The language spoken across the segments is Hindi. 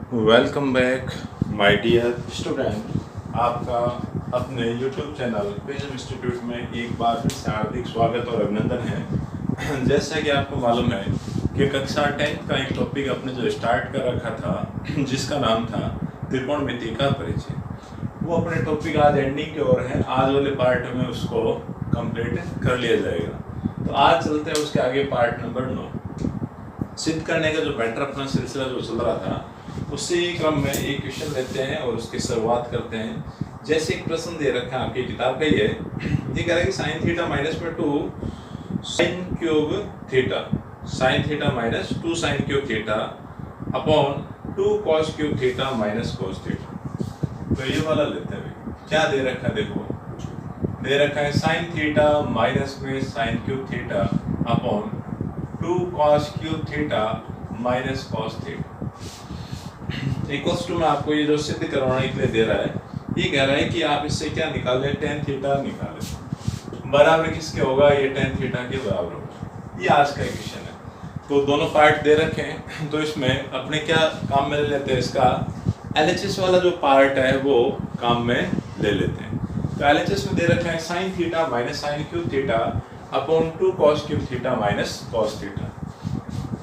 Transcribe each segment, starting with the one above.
Welcome back my dear student. आपका अपने यूट्यूब चैनल प्रिज्म इंस्टीट्यूट में एक बार फिर से हार्दिक स्वागत और अभिनंदन है। जैसा कि आपको मालूम है कि कक्षा 10th का एक टॉपिक आपने जो स्टार्ट कर रखा था जिसका नाम था त्रिकोणमिति का परिचय, वो अपने टॉपिक आज एंडिंग की ओर है। आज वाले पार्ट में उसको कंप्लीट कर लिया जाएगा। तो आज चलते हैं उसके आगे पार्ट नंबर 9 सिद्ध करने का जो बेटर अपना सिलसिला जो चल रहा था उसी क्रम में एक क्वेश्चन लेते हैं और उसकी शुरुआत करते हैं। जैसे एक प्रश्न दे रखा है आपकी किताब का, ये कह रहा है कि साइन थीटा माइनस में 2 sign cube theta, sign theta minus 2 sign cube theta upon 2 cos cube theta minus cos theta. तो ये वाला लेते हैं। क्या दे रखा है, देखो दे रखा है साइन थीटा माइनस में sine cube theta upon 2 cos cube theta minus cos theta equals to में आपको ये जो सिद्ध करवाने के लिए दे रहा है, ये कह रहा है कि आप इससे क्या निकालें, टेन थीटा निकालें। बराबर किसके होगा, ये टेन थीटा के बराबर होगा। ये आज का क्वेश्चन है। तो दोनों पार्ट दे रखे हैं, तो इसमें अपने क्या काम में ले लेते हैं, इसका एलएचएस वाला जो पार्ट है वो काम में ले लेते हैं। तो एलएचएस में दे रखा है sine theta minus sign cube theta upon 2 cos cube theta minus cos theta.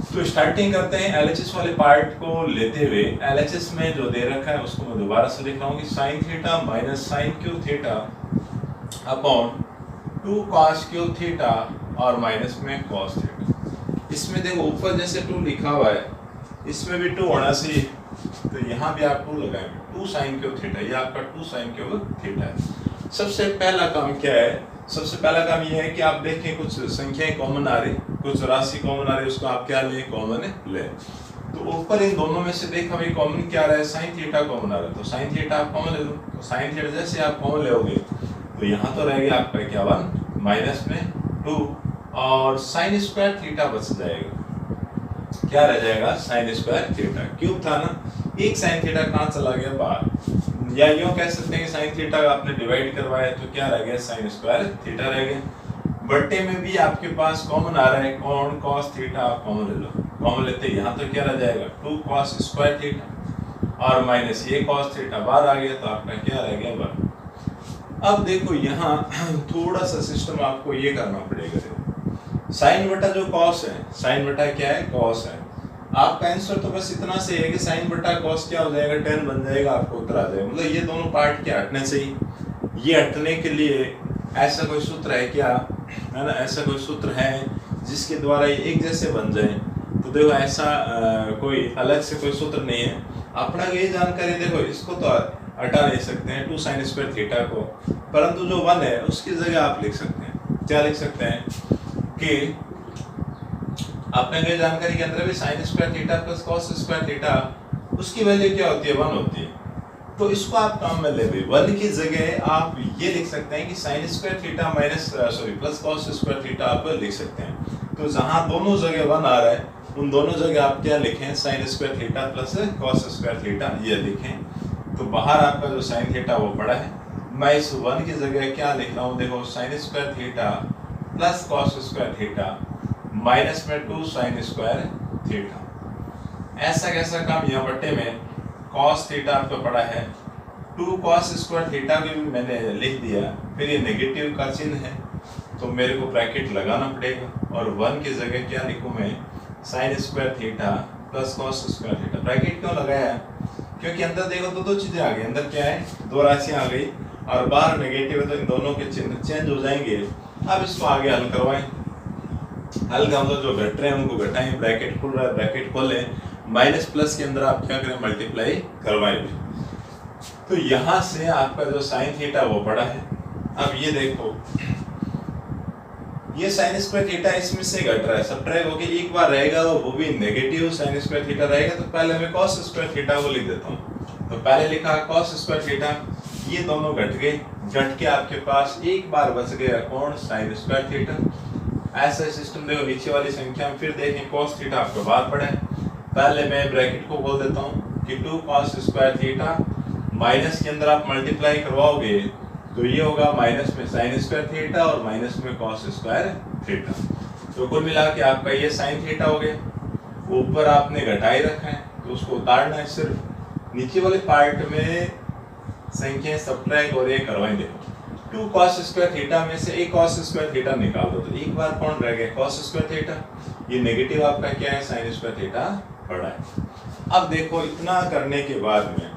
तो स्टार्टिंग करते हैं एलएचएस वाले पार्ट को लेते हुए। एलएचएस में जो दे रखा है उसको मैं दोबारा से लिख रहा हूँ कि sign theta minus sign cube theta upon 2 cos cube theta और माइनस में कॉस थीटा। इसमें देखो ऊपर जैसे 2 लिखा हुआ है, इसमें भी 2 होना चाहिए, तो यहाँ भी आप 2 लगाएंगे। 2 साइन क्यूब थीटा, ये आपका 2 साइन क्यूब थीटा है। सबसे पहला काम क्या है, सबसे पहला काम ये है कि आप देखें कुछ संख्याएं कॉमन आ रही, कुछ राशि कॉमन आ रही, उसको आप क्या ले, कॉमन ले। तो ऊपर इन दोनों में से देखा भाई कॉमन क्या आ रहा है, साइन थीटा कॉमन आ रहा है, तो साइन थीटा आप कॉमन ले लो। तो साइन थीटा जैसे आप कॉमन लेोगे तो यहाँ तो रह गया आपका क्या 1 माइनस में 2 और साइन स्क्वायर थीटा बच जाएगा। क्या रह जाएगा, साइन स्क्वायर थीटा। क्यूब था ना, एक साइन थीटा कहाँ चला गया, बाहर। या यूं कह सकते हैं कि साइन थीटा आपने डिवाइड करवाया तो क्या रह गया, साइन स्क्वायर थीटा रह गया। बट्टे में भी आपके पास कॉमन आ रहा है, कौन कॉस थीटा आप कॉमन ले लो। कॉमन लेते हैं यहाँ तो क्या रह जाएगा 2 कॉस स्क्वायर थीटा और माइनस ये कॉस थीटा बाहर आ गया, तो आपका क्या रह गया 1। अब देखो यहाँ थोड़ा सा सिस्टम आपको ये करना पड़ेगा। साइन बटा जो कॉस है, साइन बटा क्या है, कॉस है। आपका आंसर तो बस इतना से है कि साइन बटा कॉस क्या हो जाएगा, 10 बन जाएगा, आपको उत्तर आ जाएगा। मतलब ये दोनों पार्ट क्या हटने चाहिए। ये हटने के लिए ऐसा कोई सूत्र है क्या, है ना, ऐसा कोई सूत्र है जिसके द्वारा ये एक जैसे बन जाए। तो देखो ऐसा कोई अलग से कोई सूत्र नहीं है। अपना ये जानकारी देखो, इसको तो हटा नहीं सकते हैं 2 साइन स्क्वायर थीटा को, परंतु जो 1 है उसकी जगह आप लिख सकते हैं। क्या लिख सकते हैं कि आपने ये जानकारी के अंदर भी sine square theta plus cos square theta, उसकी वैल्यू क्या होती है, 1 होती है। तो इसको आप काम में ले, 1 की जगह आप ये लिख सकते हैं कि sine square theta minus plus cos square theta आप लिख सकते हैं। तो जहां दोनों जगह 1 आ रहा है उन दोनों जगह आप क्या लिखें, sine square theta plus cos square theta ये लिखें। तो बाहर आपका जो साइन थीटा वो पड़ा है, मैं इस 1 की जगह क्या लिख रहा हूँ, देखो sine square theta plus cos square theta minus में 2 साइन स्क्वायर थीटा। ऐसा कैसा काम, यहाँ बट्टे में कॉस थीटा आपका पड़ा है, 2 कॉस स्क्वायर थीटा भी मैंने लिख दिया, फिर ये नेगेटिव का चिन्ह है तो मेरे को ब्रैकेट लगाना पड़ेगा और 1 की जगह क्या लिखूँ मैं, sine square theta plus cos square theta. Bracket क्यों लगाया है, क्योंकि अंदर देखो तो 2 चीजें आ गई, अंदर क्या है 2 राशियां आ गई और बाहर नेगेटिव है, तो इन दोनों के चिन्ह चेंज हो जाएंगे। अब इसको आगे हल करवाएं, हल का मतलब जो घट रहे हैं उनको घटाएं, ब्रैकेट खुल रहा है ब्रैकेट खोलें, माइनस प्लस के अंदर आप क्या करें, मल्टीप्लाई करवाएं। तो यहाँ से आपका जो साइन थीटा वो पड़ा है। अब ये देखो ये साइन स्क्वायर थीटा इसमें से घट रहा है, सब्ट्रैक्ट होके एक बार रहेगा वो भी नेगेटिव साइन स्क्वायर थीटा रहेगा। तो पहले मैं कॉस स्क्वायर थीटा को लिख देता हूँ। तो पहले लिखा कॉस स्क्वायर थीटा, ये दोनों घट गए, घट के आपके पास एक बार बच गया कौन, साइन स्क्वायर थीटा। ऐसा सिस्टम देखो नीचे वाली संख्या में, फिर देखें कॉस थीटा आपको बाहर पड़ा है। पहले मैं ब्रैकेट को खोल देता हूँ कि 2 कॉस स्क्वायर थीटा, माइनस के अंदर आप मल्टीप्लाई करवाओगे तो ये होगा माइनस में साइन स्क्वायर थीटा और माइनस में कॉस स्क्वायर थीटा। तो कुल मिला के आपका ये साइन थीटा हो गया। ऊपर आपने घटाई रखा है तो उसको उतारना है सिर्फ, नीचे वाले पार्ट में संख्याएं सब्ट्रैक्ट और ये करवाएं। देखो 2 cos स्क्वायर थीटा में से एक cos स्क्वायर थीटा निकाल दो तो एक बार कौन रह गया cos स्क्वायर थीटा, ये नेगेटिव आपका क्या है sin स्क्वायर थीटा पड़ा है। अब देखो इतना करने के बाद में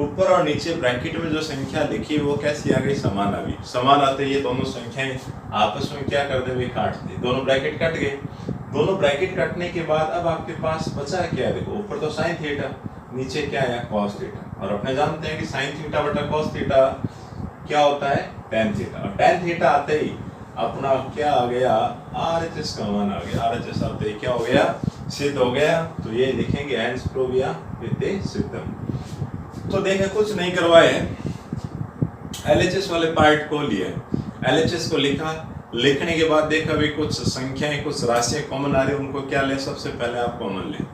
ऊपर और नीचे ब्रैकेट में जो संख्या लिखी वो कैसी आ गई, समान आ गई। समान आते ये दोनों संख्याएं आपस में क्या कर दे, काट दे, दोनों ब्रैकेट कट गए। दोनों ब्रैकेट कटने के बाद अब आपके पास बचा क्या है, देखो ऊपर तो sin थीटा, नीचे क्या है cos थीटा, और अपने जानते हैं कि sin थीटा बटा cos थीटा क्या होता है tan थीटा, और tan थीटा आते ही अपना क्या आ गया RHS का मान आ गया। RHS आते ही क्या हो गया, सिद्ध हो गया। तो ये लिखेंगे हेंस प्रूव्या इति सिद्धम। तो देखें कुछ नहीं करवाए, LHS वाले पार्ट को लिए, LHS को लिखा, लिखने के बाद देखा भी कुछ संख्याएं कुछ राशियां कॉमन आ रही, उनको क्या ले, सबसे पहले आप कॉमन ले।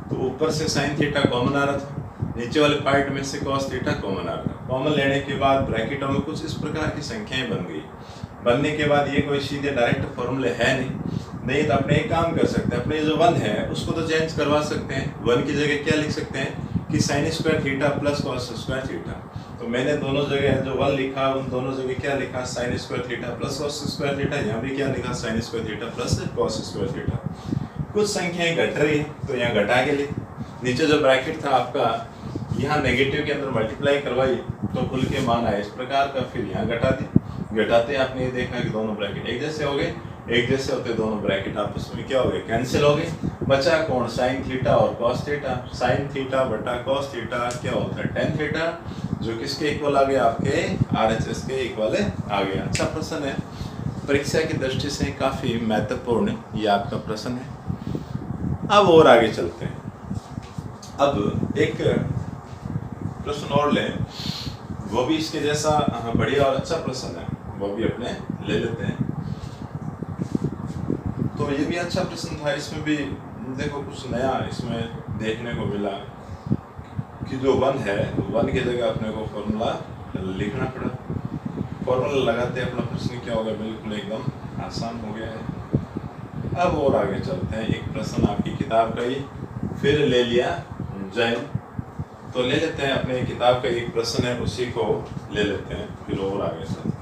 तो ऊपर से sin थीटा कॉमन आ रहा था, नीचे वाले पार्ट में से cos थीटा कॉमन आ रहा था। कॉमन लेने के बाद ब्रैकेटों में कुछ इस प्रकार की संख्याएं बन गई। बनने के बाद ये कोई सीधे डायरेक्ट फॉर्मूले है नहीं तो अपने एक काम कर सकते हैं, अपने जो 1 है उसको तो चेंज करवा सकते हैं। 1 की जगह क्या लिख सकते हैं कि sin square theta plus cos square theta. तो मैंने दोनों जगह जो 1 लिखा उन दोनों जगह क्या लिखा, sin square theta plus cos square theta. यहाँ भी क्या लिखा, sin square theta plus cos square theta. कुछ संख्याएं घट रही है तो यहाँ घटा के लिए, नीचे जो ब्रैकेट था आपका यहाँ नेगेटिव के अंदर मल्टीप्लाई करवाई तो खुल के मान आया इस प्रकार का, फिर यहाँ घटा दी। घटाते आपने ये देखा कि दोनों ब्रैकेट एक जैसे हो गए, एक जैसे होते दोनों ब्रैकेट आपस में क्या हो गए, कैंसिल हो गए। बचा कौन, sin थीटा और cos थीटा। sin थीटा बटा cos थीटा क्या होता है, tan थीटा, जो किसके इक्वल आ गया, आपके RHS के इक्वल आ गया। अच्छा प्रश्न है, परीक्षा की दृष्टि से काफी महत्वपूर्ण ये आपका प्रश्न है। अब और आगे चलते हैं। अब एक प्रश्न और लें, वो भी इसके जैसा बढ़िया और अच्छा प्रश्न है, वो भी अपने ले लेते हैं। तो ये भी अच्छा प्रश्न था, इसमें भी देखो कुछ नया इसमें देखने को मिला कि जो 1 है 1 की जगह अपने को फॉर्मूला लिखना पड़ा। फॉर्मूला लगाते अपना प्रश्न क्या होगा, बिल्कुल एकदम आसान हो गया है। अब और आगे चलते हैं। एक प्रश्न आपकी किताब का ही फिर ले लिया जैन, तो ले लेते हैं अपने किताब का एक प्रश्न है उसी को ले लेते हैं, फिर और आगे चलते हैं।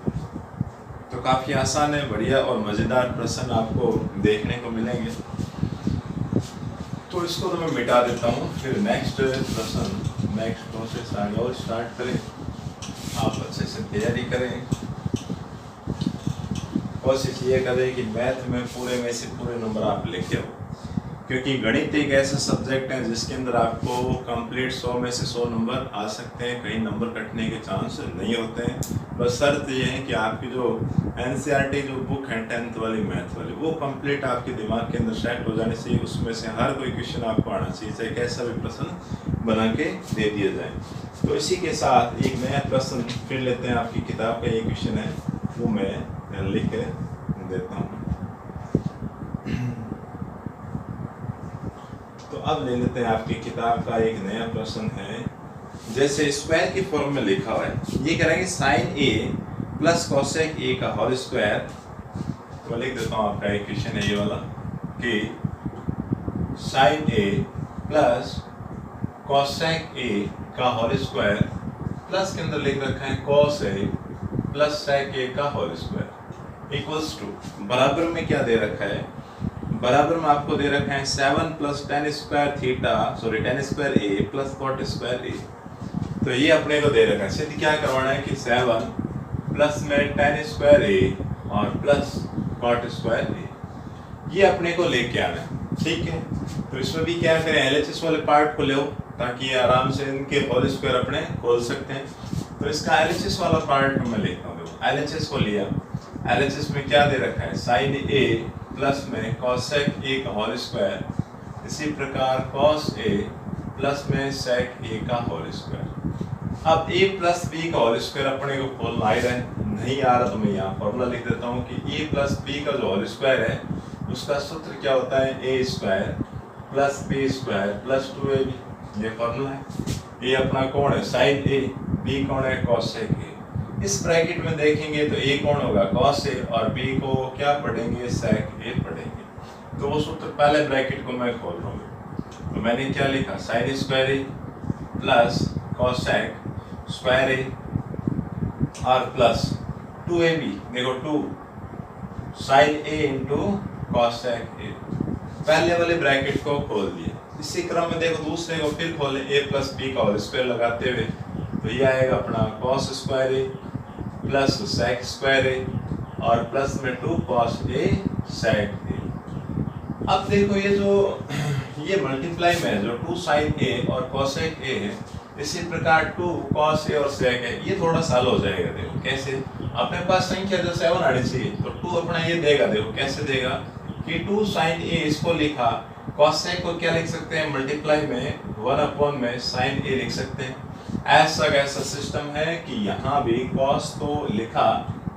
तो काफ़ी आसान है, बढ़िया और मज़ेदार प्रश्न आपको देखने को मिलेंगे। तो इसको तो मैं मिटा देता हूँ, फिर नेक्स्ट प्रश्न, नेक्स्ट प्रोसेस आगे और स्टार्ट करें। आप अच्छे से तैयारी करें, कोशिश ये करें कि मैथ में पूरे में से पूरे नंबर आप लेके आओ, क्योंकि गणित एक ऐसा सब्जेक्ट है जिसके अंदर आपको कंप्लीट 100 में से 100 नंबर आ सकते हैं, कहीं नंबर कटने के चांस नहीं होते हैं। बस शर्त ये है कि आपकी जो NCERT जो बुक है 10th वाली मैथ वाली, वो कंप्लीट आपके दिमाग के अंदर सेट हो जानी चाहिए। उसमें से हर कोई क्वेश्चन आपको आना चाहिए, चाहे कैसा भी प्रश्न बना के दे दिया जाए। तो इसी के साथ एक नया प्रश्न फिर लेते हैं। आपकी किताब का ये क्वेश्चन है, वो मैं लिख के देता हूँ। तो अब ले लेते हैं आपकी किताब का एक नया प्रश्न है। जैसे स्क्वायर की फॉर्म में लिखा हुआ है, ये करेंगे sin A plus cosec A का होल स्क्वायर। तो लिख देता हूँ, आपका एक क्वेश्चन है ये वाला कि sin A plus cosec A का होल स्क्वायर प्लस के अंदर लिख रखा है cos A plus sec A का होल स्क्वायर इक्वल्स टू, बराबर में क्या दे रखा है, बराबर में आपको दे रखा है 7 plus tan square theta, sorry tan square A plus cot square A। तो ये अपने को दे रखा है, सिर्फ क्या करवाना है कि 7 प्लस में tan स्क्वायर A और प्लस cot स्क्वायर A, ये अपने को लेके आना है। ठीक है, तो इसमें भी क्या करें, LHS वाले पार्ट को ले ताकि आराम से इनके होल स्क्वायर अपने खोल सकते हैं। तो इसका LHS वाला पार्ट मैं लेता हूँ। LHS को लिया, LHS में क्या दे रखा है, sin A प्लस में cosec A का होल स्क्वायर, इसी प्रकार cos A प्लस में sec A का होल स्क्वायर। अब A प्लस B का होल स्क्वायर अपने को खोलना आ रहा है, नहीं आ रहा तो मैं यहाँ फॉर्मूला लिख देता हूँ कि A प्लस B का जो होल स्क्वायर है उसका सूत्र क्या होता है, A square plus B square plus 2AB, ये फॉर्मूला है। ये अपना कौन है, sin A, B कौन है, cosec A। इस ब्रैकेट में देखेंगे तो A कौन होगा, cos A, और B को क्या पढ़ेंगे, sec A पढ़ेंगे। तो वो सूत्र पहले ब्रैकेट को मैं खोल रहा हूँ, तो मैंने क्या लिखा, sin square A plus cosec square a और प्लस 2ab, देखो 2 sine a into cosec a. पहले वाले ब्रैकेट को खोल दिए, इसी क्रम में देखो दूसरे को फिर खोले a प्लस बी का होल स्क्वायर लगाते हुए, तो ये आएगा अपना cos square A plus sec square a और प्लस में 2 कॉस ए सेक ए। अब देखो ये जो ये मल्टीप्लाई में जो 2 साइन ए और कॉसेक ए है, इसी प्रकार 2 कॉस ए और सेक है, ये थोड़ा सा हल हो जाएगा। देखो कैसे, अपने पास संख्या जो 7 आनी चाहिए, तो 2 अपना ये देगा, देखो कैसे देगा कि 2 साइन ए इसको लिखा, कॉसेक को क्या लिख सकते हैं मल्टीप्लाई में 1 अपॉन में साइन ए लिख सकते हैं। ऐसा सिस्टम है कि यहाँ भी कॉस तो लिखा,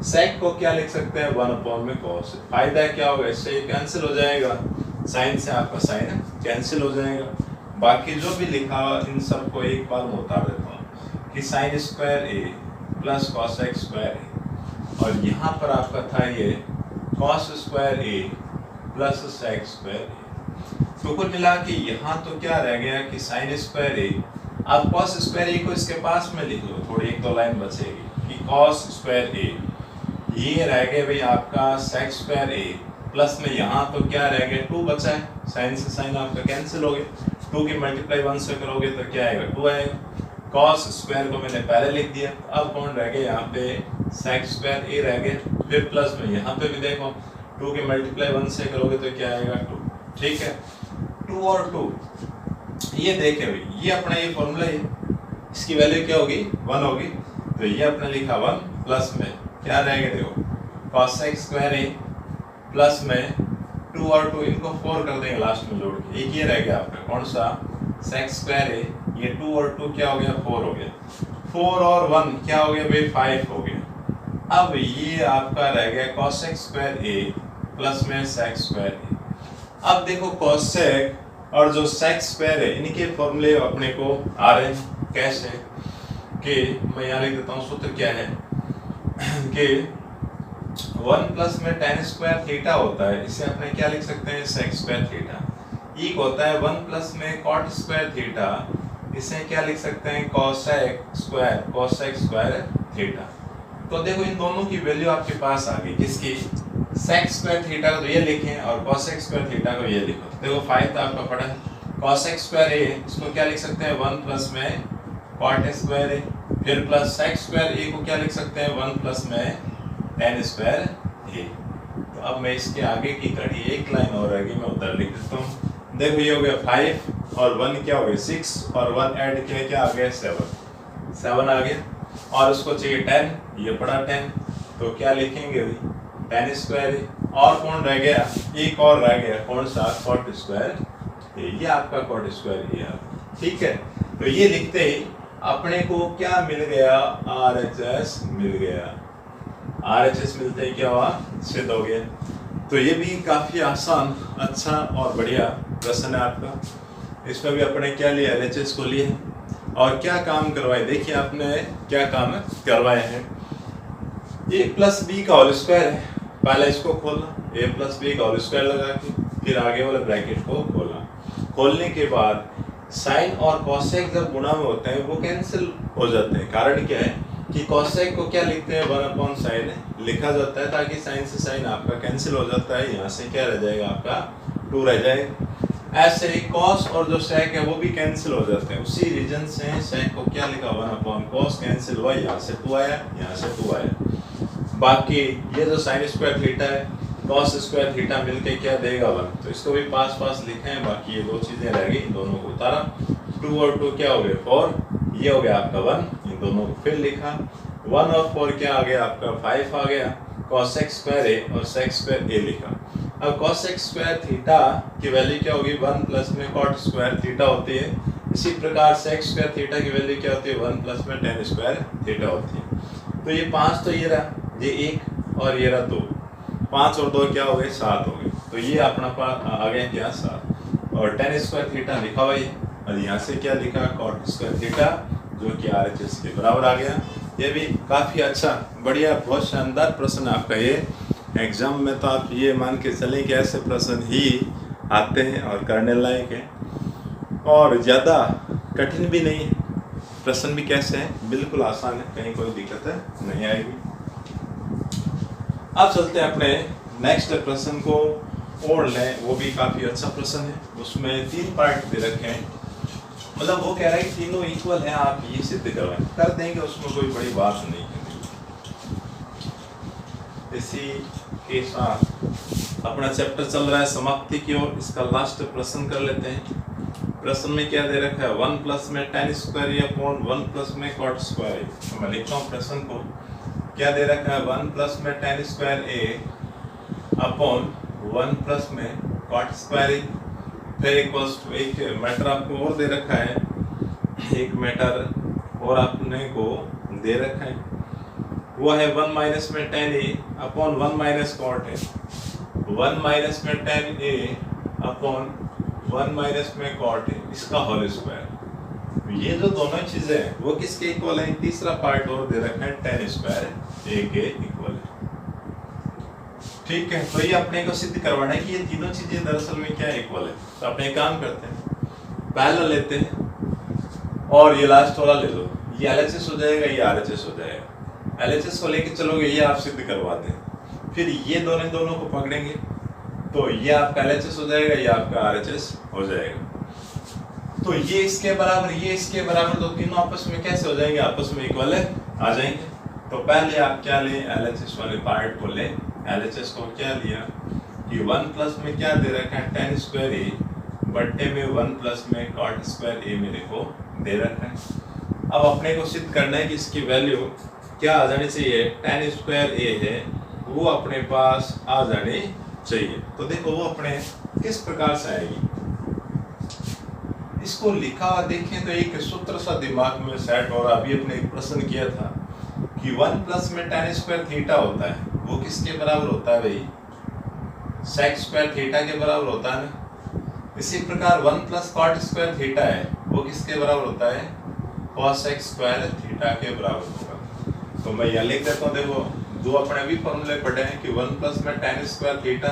सेक को क्या लिख सकते हैं 1 अपॉन में कॉस। फायदा क्या होगा, इससे कैंसिल हो जाएगा, साइन से आपका साइन कैंसिल हो जाएगा। बाकी जो भी लिखा इन सबको एक बार मैं उतार देता हूँ कि sine square A plus cosec square a, और यहाँ पर आपका था ये कॉस स्क्वायर ए प्लस सेक स्क्वायर ए। तो कुल मिला के यहाँ तो क्या रह गया कि साइन स्क्वायर ए, आप कॉस स्क्वायर ए को इसके पास में लिख लो, थोड़ी 1-2 लाइन बचेगी कि कॉस स्क्वायर ए, ये रह गया भाई आपका सेक स्क्वायर ए प्लस में यहाँ तो क्या रह गया 2 बचा है, साइन से साइन आपका कैंसिल हो गया, 2 की मल्टीप्लाई 1 से करोगे तो क्या आएगा 2 आएगा। कॉस स्क्वायर को मैंने पहले लिख दिया, अब कौन रह गया यहाँ पे सेक स्क्वायर ए रह गया, फिर प्लस में यहाँ पे भी देखो 2 की मल्टीप्लाई 1 से करोगे तो क्या आएगा 2। ठीक है, 2 और 2 ये देखे भाई, ये अपना ये फॉर्मूला है, इसकी वैल्यू क्या होगी 1 होगी, तो ये अपने लिखा 1 प्लस में क्या रहेगा देखो कॉसेक स्क्वायर ए प्लस में 2 और 2 इनको 4 कर देंगे लास्ट में जोड़ के, एक ये रह गया आपका कौन सा सेक स्क्वायर ए, ये 2 और 2 क्या हो गया 4 हो गया, 4 और 1 क्या हो गया भाई 5 हो गया। अब ये आपका रह गया कॉसेक स्क्वायर ए प्लस में सेक स्क्वायर ए। अब देखो कॉसेक और जो सेक स्क्वायर है इनके फॉर्मूले अपने को आ रहे हैं, कैसे कि मैं यहाँ लिख देता हूँ, सूत्र क्या है कि 1 प्लस में tan स्क्वायर थीटा होता है, इसे अपने क्या लिख सकते हैं सेक स्क्वायर थीटा, एक होता है 1 प्लस में कॉट स्क्वायर थीटा, इसे क्या लिख सकते हैं कॉसेक स्क्वायर थीटा। तो देखो इन दोनों की वैल्यू आपके पास आ गई, किसकी सेक स्क्वायर थीटा को तो ये लिखें और कॉसेक स्क्वायर थीटा को ये लिखो। देखो फायदा आपका पड़ा है, कॉसेक स्क्वायर ए इसको क्या लिख सकते हैं 1 प्लस में कॉट स्क्वायर ए, फिर प्लस सेक स्क्वायर ए को क्या लिख सकते हैं 1 प्लस में tan स्क्वायर ए। तो अब मैं इसके आगे की कड़ी एक लाइन और आगे मैं उधर लिख देता हूँ। देखो ये हो गया 5 और 1 क्या हो गया 6 और 1 ऐड किया क्या आ गया 7 आ गया, और उसको चाहिए 10, ये पड़ा 10, तो क्या लिखेंगे भाई tan स्क्वायर ए, और कौन रह गया एक और रह गया कौन सा कॉट स्क्वायर ए, ये आपका कॉट स्क्वायर ए। ठीक है, तो ये लिखते ही अपने को क्या मिल गया RHS मिल गया, RHS मिलते ही क्या हुआ सिद्ध हो गया। तो ये भी काफ़ी आसान अच्छा और बढ़िया प्रश्न है आपका, इसमें भी अपने क्या लिया LHS को लिए और क्या काम करवाए, देखिए आपने क्या काम करवाए हैं। a प्लस बी का होल स्क्वायर है, पहले इसको खोला a प्लस बी का होल स्क्वायर लगा के, फिर आगे वाले ब्रैकेट को खोला, खोलने के बाद साइन और कॉसेक जब गुणा में होते हैं वो कैंसिल हो जाते हैं। कारण क्या है कि कॉसेक को क्या लिखते हैं 1 अपॉन साइन लिखा जाता है, ताकि साइन से साइन आपका कैंसिल हो जाता है, यहाँ से क्या रह जाएगा आपका 2 रह जाएगा। ऐसे ही कॉस और जो सेक है वो भी कैंसिल हो जाते हैं, उसी रीजन से सेक को क्या लिखा 1 अपॉन कॉस कैंसिल हुआ, यहाँ से 2 आया, यहाँ से 2 आया। बाकी ये जो साइन स्क्वायर थीटा है कॉस स्क्वायर थीटा मिलके क्या देगा 1, तो इसको भी पास लिखे हैं। बाकी ये 2 चीजें रह गई, दोनों को उतारा, 2 और 2 क्या हो गए 4, ये हो गया आपका 1, इन दोनों को फिर लिखा, 1 और 4 क्या आ गया आपका 5 आ गया, कॉसेक स्क्वायर ए और सेक स्क्वायर ए लिखा। अब कॉसेक स्क्वायर थीटा की वैल्यू क्या होगी 1 प्लस में कॉट स्क्वायर थीटा होती है, इसी प्रकार सेक स्क्वायर थीटा की वैल्यू क्या होती है 1 प्लस में tan स्क्वायर थीटा होती है। तो ये 5 तो ये रहा, ये 1 और ये रहा 2, 5 और 2 क्या हो गए 7 हो गए, तो ये अपना आ गया क्या 7, और tan स्क्वायर थीटा लिखा हुआ है, और यहाँ से क्या लिखा कॉट स्क्वायर थीटा जो कि RHS के बराबर आ गया। ये भी काफ़ी अच्छा बढ़िया बहुत शानदार प्रश्न आपका ये एग्जाम में, तो आप ये मान के चलें कि ऐसे प्रश्न ही आते हैं और करने लायक है, और ज़्यादा कठिन भी नहीं है, प्रश्न भी कैसे है, बिल्कुल आसान है, कहीं कोई दिक्कत नहीं आएगी। अब चलते हैं अपने नेक्स्ट प्रश्न को और लें, वो भी काफ़ी अच्छा प्रश्न है। उसमें 3 पार्ट दे रखे हैं, मतलब वो कह रहा है कि तीनों इक्वल हैं, आप ये सिद्ध करवाएं, कर देंगे, उसमें कोई बड़ी बात नहीं है। इसी के साथ अपना चैप्टर चल रहा है समाप्ति की ओर, इसका लास्ट प्रश्न कर लेते हैं। प्रश्न में क्या दे रखा है, 1 प्लस में tan स्क्वायर ए अपॉन 1 प्लस में cot स्क्वायर ए। तो मैं लिखता हूँ प्रश्न को, क्या दे रखा है, 1 प्लस में tan स्क्वायर ए अपॉन 1 प्लस में cot स्क्वायर ए। फिर एक मैटर आपको और दे रखा है, एक मैटर और आपने को दे रखा है, वो है 1 माइनस में tan ए अपॉन 1 माइनस cot ए। 1 माइनस में tan ए अपॉन 1 माइनस में cot ए, इसका होल स्क्वायर। ये जो दोनों चीजें हैं वो किसके इक्वल है। तीसरा पार्ट और दे रखा है tan स्क्वायर ए के इक्वल है। ठीक है, तो ये अपने को सिद्ध करवाना है कि ये तीनों चीजें दरअसल में क्या इक्वल है। तो अपने काम करते हैं, पहला लेते हैं और ये लास्ट वाला ले लो, ये LHS हो जाएगा, ये RHS हो जाएगा। LHS को लेके चलोगे, ये आप सिद्ध करवाते हैं, फिर ये दोनों को पकड़ेंगे तो ये आपका LHS हो जाएगा, ये आपका RHS हो जाएगा। तो ये इसके बराबर, ये इसके बराबर, तो तीनों आपस में कैसे हो जाएंगे, आपस में इक्वल आ जाएंगे। तो पहले आप क्या लें, LHS वाले पार्ट को लें। LHS को क्या लिया कि 1 प्लस में क्या दे रखा है, tan स्क्वायर ए बट्टे में 1 प्लस में cot स्क्वायर ए मेरे को दे रखा है। अब अपने को सिद्ध करना है कि इसकी वैल्यू क्या आ जानी चाहिए, tan स्क्वायर ए है वो अपने पास आ जानी चाहिए। तो देखो वो अपने किस प्रकार से आएगी, इसको लिखा देखें तो एक सूत्र सा दिमाग में सेट हो रहा। अभी अपने एक प्रश्न किया था कि 1 प्लस में tan स्क्वायर थीटा होता है, वो किसके बराबर होता है भाई, sec स्क्वायर थीटा के बराबर होता है ना। इसी प्रकार 1 प्लस cot स्क्वायर थीटा है, वो किसके बराबर होता है, cosec स्क्वायर थीटा के बराबर होगा। तो मैं यह लिख देता हूँ, देखो दो अपने भी फॉर्मूले पढ़े हैं कि 1 प्लस में tan स्क्वायर थीटा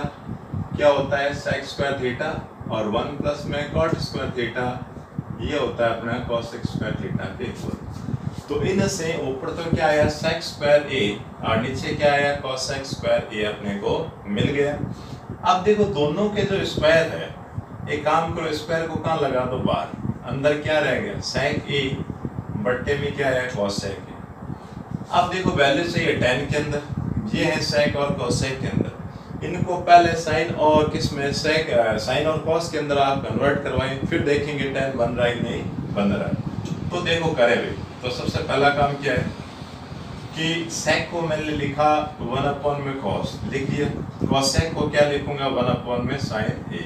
क्या होता है, sec स्क्वायर थीटा, और 1 प्लस में cot स्क्वायर थीटा ये होता है अपना cosec स्क्वायर थीटा के इक्वल। तो इन से ऊपर तो क्या आया sec स्क्वायर ए और नीचे क्या आया cosec स्क्वायर ए अपने को मिल गया। अब देखो दोनों के जो स्क्वायर है, एक काम करो, स्क्वायर को कहाँ लगा दो बाहर, अंदर क्या रह गया sec ए बट्टे में क्या है cosec ए। अब देखो वैल्यू चाहिए tan के अंदर, ये है sec और cosec के अंदर, इनको पहले sin और किस में sec sin और cos के अंदर आप कन्वर्ट करवाएं, फिर देखेंगे tan बन रहा है कि नहीं बन रहा है। तो देखो करे भाई, तो सबसे पहला काम क्या है कि sec को मैंने लिखा 1 अपॉन में cos लिख दिया, cosec को क्या लिखूंगा 1 अपॉन में sin a,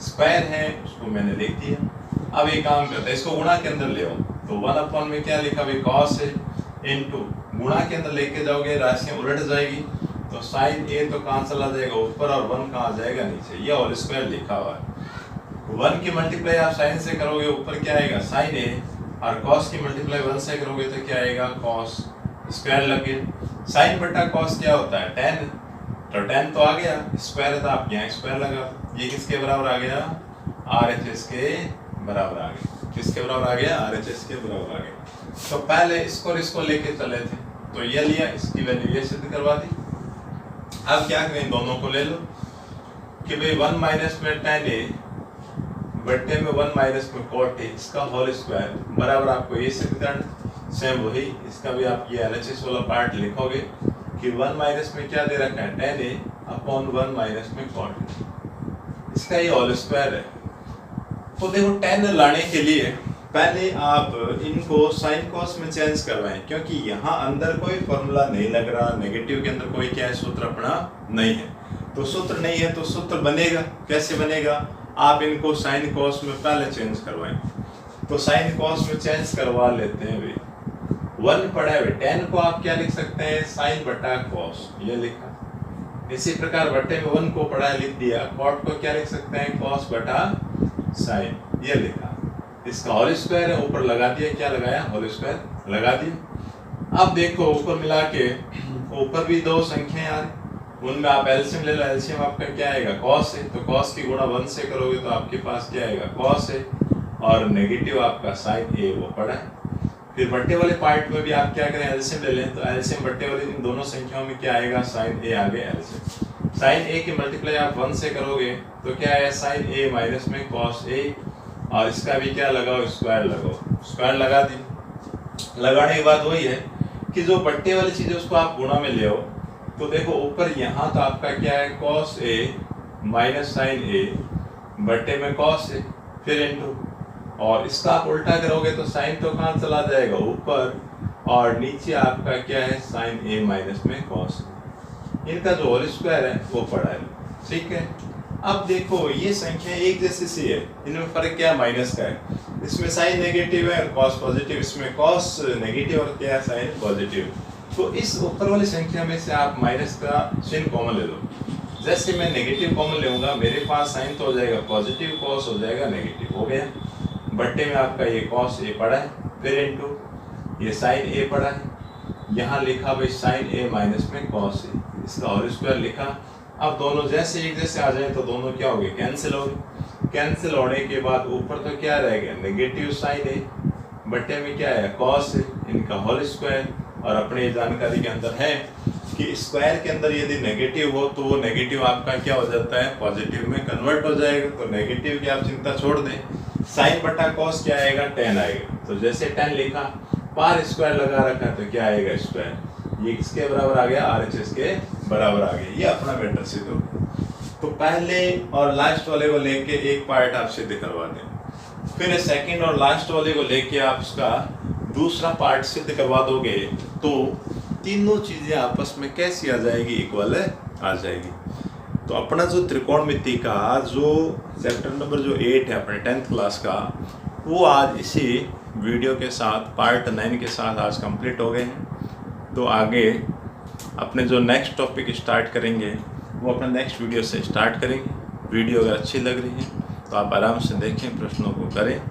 स्क्वायर है उसको मैंने लिख दिया। अब एक काम करते हैं, इसको गुणा के अंदर ले आओ, तो 1 अपॉन में क्या लिखा भाई cos है, इनटू गुणा के अंदर लेके जाओगे राशियां उलट जाएगी, तो sin a तो कहाँ चला जाएगा ऊपर और 1 कहाँ आ जाएगा नीचे, ये होल स्क्वायर लिखा हुआ है। 1 की मल्टीप्लाई आप sin से करोगे ऊपर क्या आएगा sin a, और cos की मल्टीप्लाई 1 से करोगे तो क्या आएगा cos स्क्वायर लगे। sin बटा cos क्या होता है tan, तो tan तो आ गया, स्क्वायर था आप यहाँ स्क्वायर लगा, ये किसके बराबर आ गया, RHS के बराबर आ गया, किसके बराबर आ गया, RHS के बराबर आ गया। तो पहले इसको लेके चले थे, तो ये लिया, इसकी वैल्यू ये सिद्ध करवा दी। अब क्या करें, दोनों को ले लो कि भाई 1 माइनस में tan ए बट्टे में 1 माइनस में cot ए, इसका होल स्क्वायर बराबर आपको ये सिद्ध करना। सेम वही इसका भी आप ये LHS वाला पार्ट लिखोगे कि 1 माइनस में क्या दे रखा है tan ए अपॉन 1 माइनस में cot ए, इसका ये होल स्क्वायर है। तो देखो tan लाने के लिए पहले आप इनको sin cos में चेंज करवाएं, क्योंकि यहाँ अंदर कोई फॉर्मूला नहीं लग रहा, नेगेटिव के अंदर कोई क्या है सूत्र अपना नहीं है, तो सूत्र नहीं है तो सूत्र बनेगा कैसे बनेगा, आप इनको sin cos में पहले चेंज करवाएं। तो sin cos में चेंज करवा लेते हैं भाई, 1 पड़ा है, tan को आप क्या लिख सकते हैं sin बटा cos, ये लिखा। इसी प्रकार बट्टे में 1 को पढ़ा लिख दिया, cot को क्या लिख सकते हैं cos बटा sin, ये लिखा। इसका होल स्क्वायर है, ऊपर लगा दिया, क्या लगाया होल स्क्वायर लगा दिया। अब देखो ऊपर मिला के ऊपर भी दो संख्याएं आ रही, उनमें आप एलसीएम ले लो, एलसीएम आपका क्या आएगा cos है, तो cos की गुणा 1 से करोगे तो आपके पास क्या आएगा cos है, और नेगेटिव आपका sin a वो पड़ा है। फिर बट्टे वाले पार्ट में भी आप क्या करें, एलसीएम ले लें। तो एलसीएम बट्टे वाली इन दोनों संख्याओं में क्या आएगा, साइन ए आगे एलसीएम। साइन ए की मल्टीप्लाई आप 1 से करोगे तो क्या है, साइन ए माइनस में कॉस ए, और इसका भी क्या लगाओ, स्क्वायर लगाओ। स्क्वायर लगा दी। लगाने के बाद वही है कि जो बट्टे वाली चीज़ है उसको आप गुणा में ले आओ। तो देखो ऊपर यहाँ तो आपका क्या है, कॉस ए माइनस साइन ए बट्टे में कॉस ए, फिर इंटू, और इसका आप उल्टा करोगे तो साइन तो कहाँ चला जाएगा, ऊपर, और नीचे आपका क्या है, साइन ए माइनस में कॉस। इनका जो होल स्क्वायर है वो पड़ा है। ठीक है, अब देखो ये संख्या एक जैसी सी है, इनमें फर्क क्या है, माइनस का है। इसमें साइन नेगेटिव है और कॉस पॉजिटिव, इसमें कॉस नेगेटिव और क्या है, साइन पॉजिटिव। तो इस ऊपर वाली संख्या में से आप माइनस का चिन्ह कॉमन ले लो। जैसे मैं नेगेटिव कॉमन लूँगा, मेरे पास साइन तो हो जाएगा पॉजिटिव, कॉस हो जाएगा नेगेटिव, हो गया। बट्टे में आपका ये कॉस ए पड़ा है, फिर इंटू ये साइन ए पड़ा है, यहाँ लिखा भाई साइन ए माइनस में कॉस ए, इसका होल स्क्वायर लिखा। अब दोनों जैसे एक जैसे आ जाए तो दोनों क्या हो गए, कैंसिल हो गए। कैंसिल होने के बाद ऊपर तो क्या रहेगा, नेगेटिव साइन ए, बट्टे में क्या है, कॉस ए, इनका होल स्क्वायर। और अपने जानकारी के अंदर है कि स्क्वायर के अंदर यदि नेगेटिव हो तो वो नेगेटिव आपका क्या हो जाता है, पॉजिटिव में कन्वर्ट हो जाएगा। तो नेगेटिव की आप चिंता छोड़ दें, साइन बटा कॉस क्या आएगा, 10 आएगा। तो जैसे 10 लिखा, पार स्क्वायर लगा रखा है तो क्या आएगा, स्क्वायर, ये किसके बराबर आ गया, RHS के बराबर आ गया। ये अपना मैटर सिद्ध हो गया। तो पहले और लास्ट वाले को लेके एक पार्ट आप सिद्ध करवा दें, फिर सेकंड और लास्ट वाले को लेके आप उसका दूसरा पार्ट सिद्ध करवा दोगे तो तीनों चीज़ें आपस में कैसी आ जाएगी, इक्वल आ जाएगी। तो अपना जो त्रिकोणमिति का जो चैप्टर नंबर जो 8 है अपने 10th क्लास का, वो आज इसी वीडियो के साथ पार्ट 9 के साथ आज कंप्लीट हो गए हैं। तो आगे अपने जो नेक्स्ट टॉपिक स्टार्ट करेंगे वो अपने नेक्स्ट वीडियो से स्टार्ट करेंगे। वीडियो अगर अच्छी लग रही है तो आप आराम से देखें, प्रश्नों को करें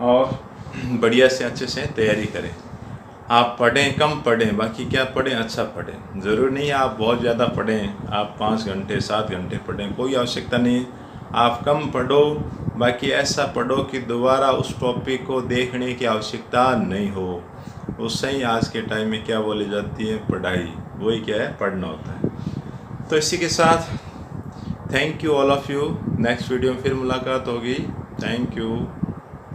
और बढ़िया से अच्छे से तैयारी करें। आप पढ़ें, कम पढ़ें, बाकी क्या पढ़ें, अच्छा पढ़ें। ज़रूरी नहीं है आप बहुत ज़्यादा पढ़ें, आप 5 घंटे 7 घंटे पढ़ें, कोई आवश्यकता नहीं। आप कम पढ़ो, बाकी ऐसा पढ़ो कि दोबारा उस टॉपिक को देखने की आवश्यकता नहीं हो। उससे ही आज के टाइम में क्या बोली जाती है, पढ़ाई, वही क्या है, पढ़ना होता है। तो इसी के साथ thank you all of you. Next video में फिर मुलाकात होगी। Thank you.